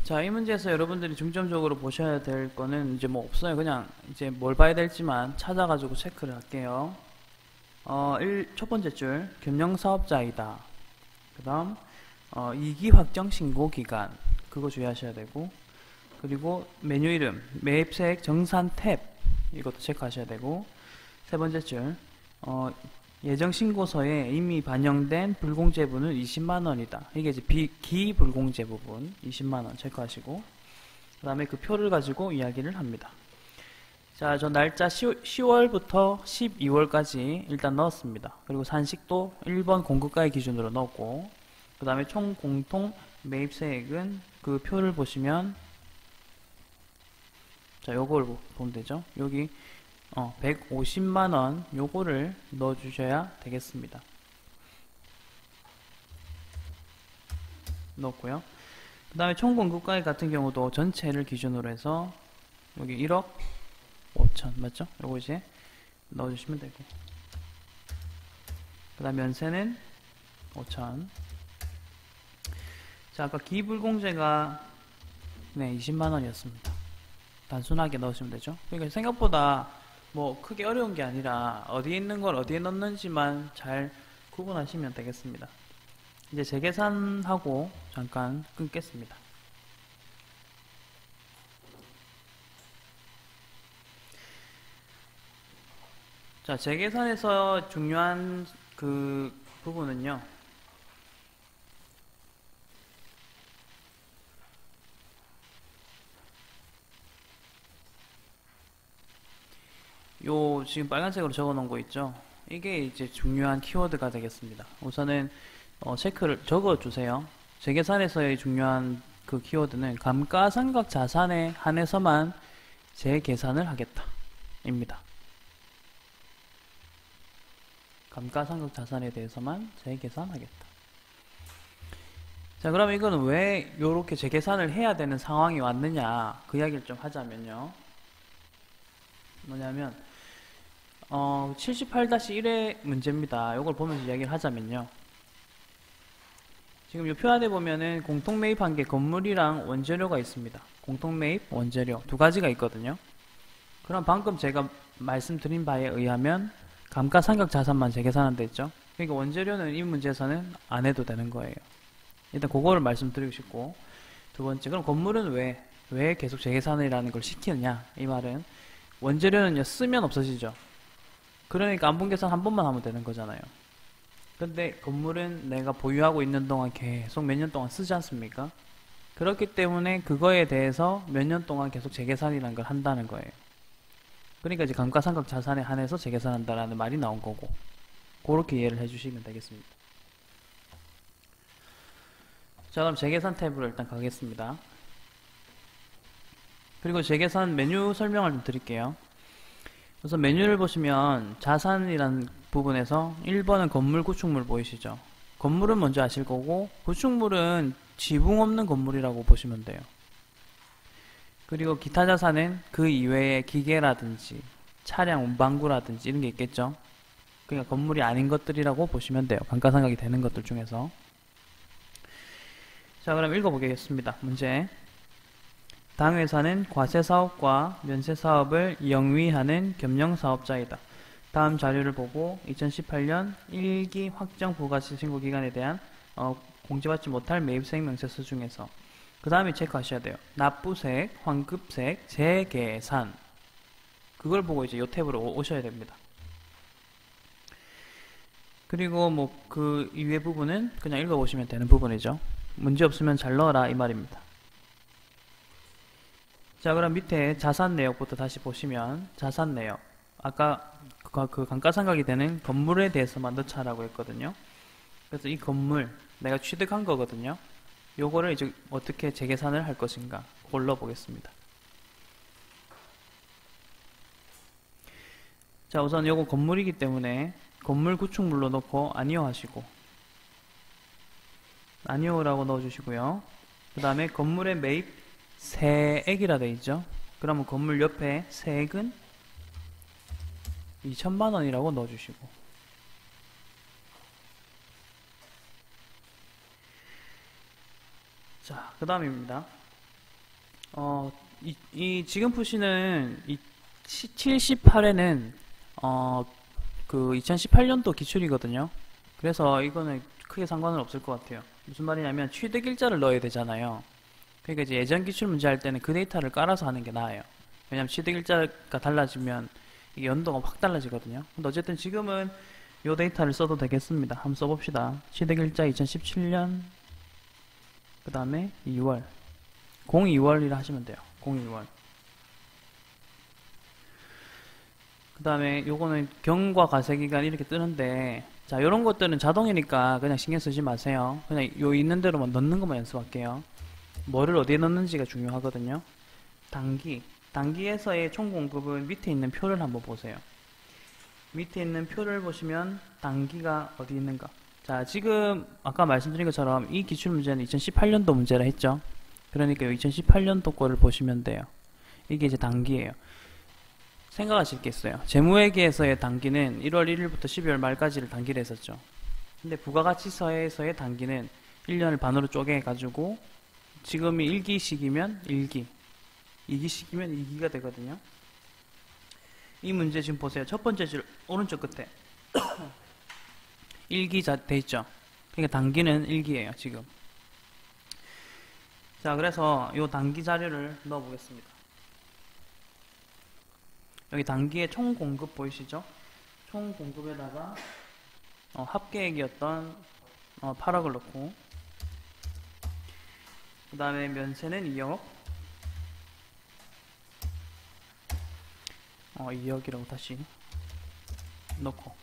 자, 이 문제에서 여러분들이 중점적으로 보셔야 될 거는 이제 뭐 없어요. 그냥 이제 뭘 봐야 될지만 찾아가지고 체크를 할게요. 첫 번째 줄, 겸용사업자이다. 그 다음, 이기 확정 신고 기간. 그거 주의하셔야 되고. 그리고 메뉴 이름, 매입세액 정산 탭. 이것도 체크하셔야 되고. 세 번째 줄, 예정 신고서에 이미 반영된 불공제분은 20만원이다. 이게 이제 기불공제 부분 20만원 체크하시고, 그 다음에 그 표를 가지고 이야기를 합니다. 자, 저 날짜 10월부터 12월까지 일단 넣었습니다. 그리고 산식도 1번 공급가액 기준으로 넣었고, 그 다음에 총 공통 매입세액은 그 표를 보시면, 자, 요걸 보면 되죠. 여기 150만원 요거를 넣어주셔야 되겠습니다. 넣었고요. 그 다음에 총 공급가액 같은 경우도 전체를 기준으로 해서 여기 1억 5천 맞죠? 요거 이제 넣어주시면 되고, 그 다음 면세는 5천. 자, 아까 기불공제가 20만원이었습니다. 단순하게 넣으시면 되죠. 그러니까 생각보다 뭐 크게 어려운 게 아니라 어디에 있는 걸 어디에 넣는지만 잘 구분하시면 되겠습니다. 이제 재계산하고 잠깐 끊겠습니다. 자, 재계산에서 중요한 그 부분은요, 요 지금 빨간색으로 적어 놓은 거 있죠? 이게 이제 중요한 키워드가 되겠습니다. 우선은 체크를 적어 주세요. 재계산에서의 중요한 그 키워드는 감가상각 자산에 한해서만 재계산을 하겠다 입니다. 감가상각 자산에 대해서만 재계산하겠다. 자, 그럼 이거는 왜 이렇게 재계산을 해야 되는 상황이 왔느냐, 그 이야기를 좀 하자면요, 뭐냐면 78-1의 문제입니다. 이걸 보면서 이야기를 하자면요, 지금 이 표 안에 보면은 공통 매입한 게 건물이랑 원재료가 있습니다. 공통 매입, 원재료 두 가지가 있거든요. 그럼 방금 제가 말씀드린 바에 의하면 감가상각 자산만 재계산한다 했죠. 그러니까 원재료는 이 문제에서는 안 해도 되는 거예요. 일단 그거를 말씀드리고 싶고, 두 번째, 그럼 건물은 왜 계속 재계산이라는 걸 시키느냐, 이 말은 원재료는요 쓰면 없어지죠. 그러니까 안분계산 한 번만 하면 되는 거잖아요. 근데 건물은 내가 보유하고 있는 동안 계속 몇 년 동안 쓰지 않습니까? 그렇기 때문에 그거에 대해서 몇 년 동안 계속 재계산이라는 걸 한다는 거예요. 그러니까 이제 감가상각 자산에 한해서 재계산한다라는 말이 나온 거고, 그렇게 이해를 해주시면 되겠습니다. 자, 그럼 재계산 탭으로 일단 가겠습니다. 그리고 재계산 메뉴 설명을 좀 드릴게요. 우선 메뉴를 보시면 자산이라는 부분에서 1번은 건물, 구축물 보이시죠? 건물은 먼저 아실 거고, 구축물은 지붕 없는 건물이라고 보시면 돼요. 그리고 기타 자산은 그 이외에 기계라든지 차량 운반구라든지 이런 게 있겠죠. 그러니까 건물이 아닌 것들이라고 보시면 돼요. 감가상각이 되는 것들 중에서. 자, 그럼 읽어보겠습니다. 문제. 당회사는 과세사업과 면세사업을 영위하는 겸용사업자이다. 다음 자료를 보고 2018년 1기 확정 부가세 신고 기간에 대한 공제받지 못할 매입세액 명세서 중에서 그 다음에 체크하셔야 돼요. 납부세액, 환급세액, 재계산. 그걸 보고 이제 이 탭으로 오셔야 됩니다. 그리고 뭐 그 이외 부분은 그냥 읽어보시면 되는 부분이죠. 문제 없으면 잘 넣어라 이 말입니다. 자, 그럼 밑에 자산 내역부터 다시 보시면 자산 내역. 아까 그 감가상각이 되는 건물에 대해서만 넣자라고 했거든요. 그래서 이 건물 내가 취득한 거거든요. 요거를 이제 어떻게 재계산을 할 것인가 그걸 넣어보겠습니다. 자, 우선 요거 건물이기 때문에 건물 구축물로 넣고 아니오 하시고 아니오라고 넣어주시고요. 그 다음에 건물의 매입 세액이라 돼 있죠. 그러면 건물 옆에 세액은 2천만 원이라고 넣어주시고, 자, 그 다음입니다. 이 지금 푸시는 이 78에는 그 2018년도 기출이거든요. 그래서 이거는 크게 상관은 없을 것 같아요. 무슨 말이냐면 취득일자를 넣어야 되잖아요. 그러니까 이제 예전 기출 문제 할 때는 그 데이터를 깔아서 하는 게 나아요. 왜냐면 취득일자가 달라지면 이게 연도가 확 달라지거든요. 근데 어쨌든 지금은 이 데이터를 써도 되겠습니다. 한번 써봅시다. 취득일자 2017년 그 다음에 2월 02월이라 하시면 돼요. 02월. 그 다음에 요거는 경과 과세기간 이렇게 뜨는데, 자, 요런 것들은 자동이니까 그냥 신경 쓰지 마세요. 그냥 요 있는 대로만 넣는 것만 연습할게요. 뭐를 어디에 넣는지가 중요하거든요. 단기에서의 총 공급은 밑에 있는 표를 한번 보세요. 밑에 있는 표를 보시면 단기가 어디 있는가. 자, 지금 아까 말씀드린 것처럼 이 기출 문제는 2018년도 문제라 했죠. 그러니까 이 2018년도 거를 보시면 돼요. 이게 이제 단기예요. 생각하실 게 있어요. 재무회계에서의 단기는 1월 1일부터 12월 말까지를 단기로 했었죠. 근데 부가가치서에서의 단기는 1년을 반으로 쪼개가지고 지금이 1기식이면 1기, 2기식이면 2기가 되거든요. 이 문제 지금 보세요. 첫 번째 줄 오른쪽 끝에 1기 돼 있죠. 그러니까 단기는 1기예요, 지금. 자, 그래서 이 단기 자료를 넣어 보겠습니다. 여기 단기의 총 공급 보이시죠? 총 공급에다가 합계액이었던 8억을 넣고, 그 다음에 면세는 2억, 2억이라고 다시 넣고,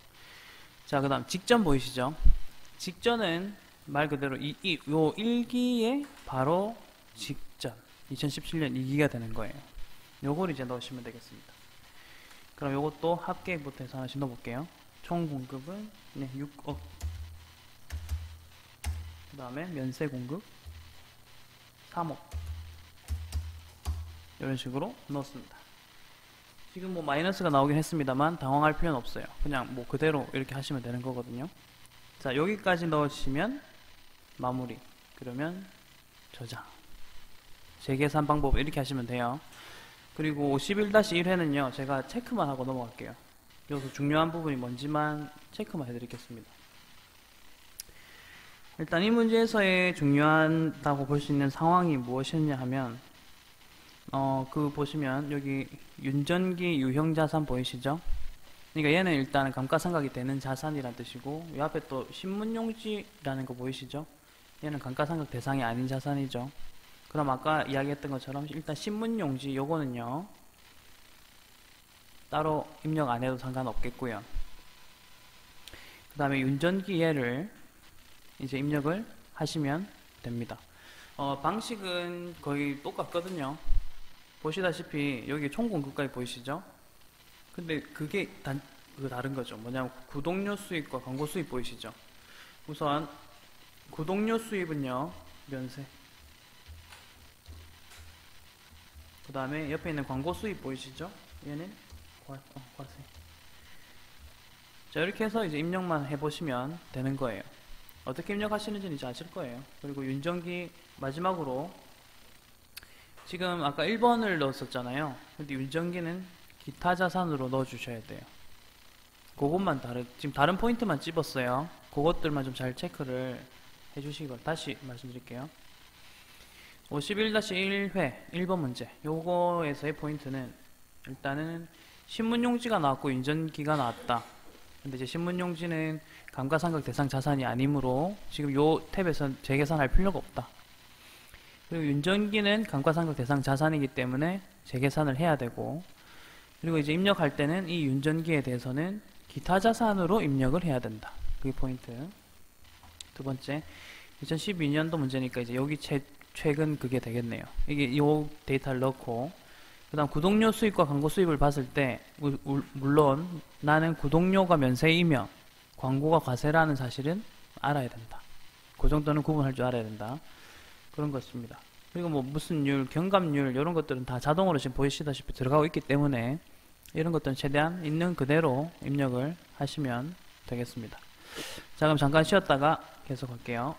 자, 그 다음 직전 보이시죠? 직전은 말 그대로 요 1기에 바로 직전 2017년 2기가 되는 거예요. 요걸 이제 넣으시면 되겠습니다. 그럼 요것도 합계액부터 해서 하나씩 넣어볼게요. 총 공급은 6억, 그 다음에 면세 공급 3억, 이런 식으로 넣었습니다. 지금 뭐 마이너스가 나오긴 했습니다만 당황할 필요는 없어요. 그냥 뭐 그대로 이렇게 하시면 되는 거거든요. 자, 여기까지 넣으시면 마무리. 그러면 저장. 재계산 방법 이렇게 하시면 돼요. 그리고 51-1회는요 제가 체크만 하고 넘어갈게요. 여기서 중요한 부분이 뭔지만 체크만 해드리겠습니다. 일단 이 문제에서의 중요하다고 볼 수 있는 상황이 무엇이었냐 하면 그 보시면 여기 윤전기 유형자산 보이시죠? 그러니까 얘는 일단 감가상각이 되는 자산이란 뜻이고, 이 앞에 또 신문용지라는 거 보이시죠? 얘는 감가상각 대상이 아닌 자산이죠. 그럼 아까 이야기했던 것처럼 일단 신문용지 요거는요 따로 입력 안 해도 상관없겠고요. 그 다음에 윤전기 얘를 이제 입력을 하시면 됩니다. 방식은 거의 똑같거든요. 보시다시피 여기 총 공급가액 보이시죠? 근데 그게 다른 거죠. 뭐냐면 구독료 수입과 광고 수입 보이시죠? 우선 구독료 수입은요 면세, 그 다음에 옆에 있는 광고 수입 보이시죠? 얘는 과세. 자, 이렇게 해서 이제 입력만 해보시면 되는 거예요. 어떻게 입력하시는지는 이제 아실 거예요. 그리고 윤전기 마지막으로 지금 아까 1번을 넣었었잖아요. 근데 윤전기는 기타 자산으로 넣어주셔야 돼요. 그것만 지금 다른 포인트만 찝었어요. 그것들만 좀 잘 체크를 해주시기 바랍니다. 다시 말씀드릴게요. 51-1회 1번 문제 요거에서의 포인트는 일단은 신문용지가 나왔고 윤전기가 나왔다. 근데 이제 신문용지는 감가상각 대상 자산이 아니므로 지금 요 탭에서 재계산할 필요가 없다. 그리고 윤전기는 감가상각 대상 자산이기 때문에 재계산을 해야 되고, 그리고 이제 입력할 때는 이 윤전기에 대해서는 기타 자산으로 입력을 해야 된다. 그게 포인트. 두 번째, 2012년도 문제니까 이제 여기 최근 그게 되겠네요. 이게 요 데이터를 넣고, 그 다음 구독료 수입과 광고 수입을 봤을 때 물론 나는 구독료가 면세이며 광고가 과세라는 사실은 알아야 된다. 그 정도는 구분할 줄 알아야 된다. 그런 것입니다. 그리고 뭐 무슨 율, 경감률 이런 것들은 다 자동으로 지금 보이시다시피 들어가고 있기 때문에 이런 것들은 최대한 있는 그대로 입력을 하시면 되겠습니다. 자, 그럼 잠깐 쉬었다가 계속 할게요.